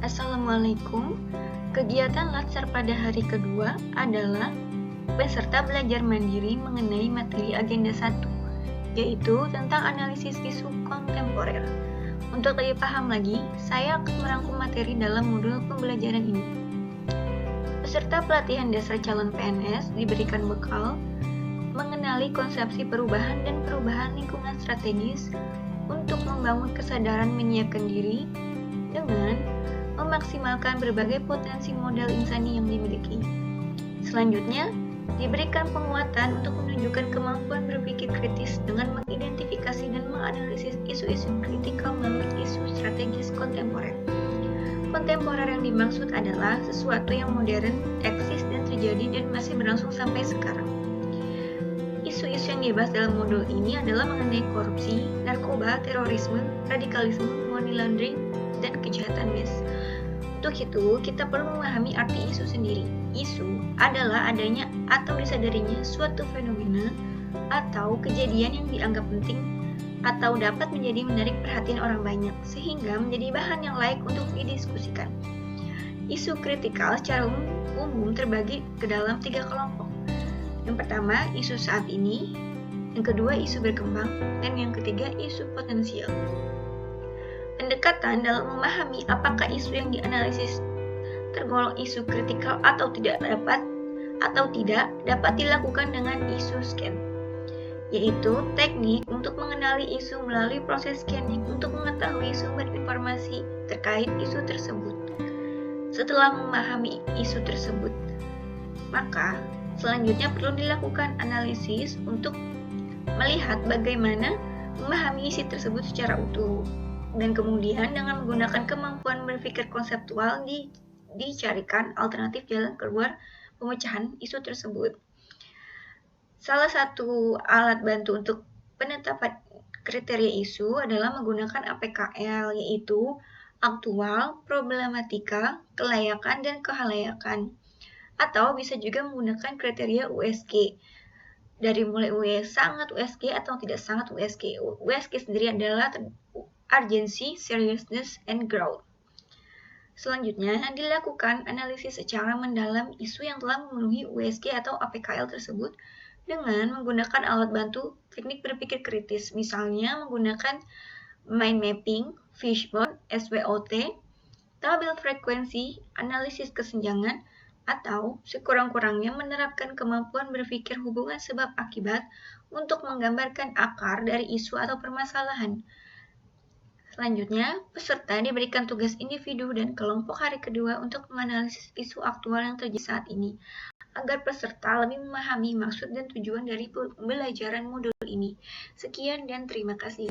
Assalamualaikum. Kegiatan Latsar pada hari kedua adalah peserta belajar mandiri mengenai materi agenda 1, yaitu tentang analisis isu kontemporer. Untuk lebih paham lagi, saya akan merangkum materi dalam modul pembelajaran ini. Peserta pelatihan dasar calon PNS diberikan bekal mengenali konsepsi perubahan dan perubahan lingkungan strategis untuk membangun kesadaran menyiapkan diri dengan memaksimalkan berbagai potensi modal insani yang dimiliki. Selanjutnya, diberikan penguatan untuk menunjukkan kemampuan berpikir kritis dengan mengidentifikasi dan menganalisis isu-isu kritikal melalui isu strategis kontemporer. Kontemporer yang dimaksud adalah sesuatu yang modern, eksis dan terjadi dan masih berlangsung sampai sekarang. Isu-isu yang dibahas dalam modul ini adalah mengenai korupsi, narkoba, terorisme, radikalisme, money laundering, dan kejahatan mass. Untuk itu, kita perlu memahami arti isu sendiri. Isu adalah adanya atau disadarinya suatu fenomena atau kejadian yang dianggap penting atau dapat menjadi menarik perhatian orang banyak, sehingga menjadi bahan yang layak untuk didiskusikan. Isu kritikal secara umum terbagi ke dalam 3 kelompok. Yang pertama, isu saat ini, yang kedua, isu berkembang, dan yang ketiga, isu potensial. Pendekatan dalam memahami apakah isu yang dianalisis tergolong isu kritikal atau tidak dapat dilakukan dengan isu scan, yaitu teknik untuk mengenali isu melalui proses scanning untuk mengetahui sumber informasi terkait isu tersebut. Setelah memahami isu tersebut, maka selanjutnya perlu dilakukan analisis untuk melihat bagaimana memahami isi tersebut secara utuh. Dan kemudian dengan menggunakan kemampuan berpikir konseptual dicarikan alternatif jalan keluar pemecahan isu tersebut. Salah satu alat bantu untuk penetapan kriteria isu adalah menggunakan APKL, yaitu aktual, problematika, kelayakan, dan kehalayakan. Atau bisa juga menggunakan kriteria USG. Dari mulai USG sangat USG atau tidak sangat USG. USG sendiri adalah urgency, seriousness, and growth. Selanjutnya, dilakukan analisis secara mendalam isu yang telah memenuhi USG atau APKL tersebut dengan menggunakan alat bantu teknik berpikir kritis, misalnya menggunakan mind mapping, fishbone, SWOT, tabel frekuensi, analisis kesenjangan, atau sekurang-kurangnya menerapkan kemampuan berpikir hubungan sebab akibat untuk menggambarkan akar dari isu atau permasalahan. Selanjutnya, peserta diberikan tugas individu dan kelompok hari kedua untuk menganalisis isu aktual yang terjadi saat ini, agar peserta lebih memahami maksud dan tujuan dari pembelajaran modul ini. Sekian dan terima kasih.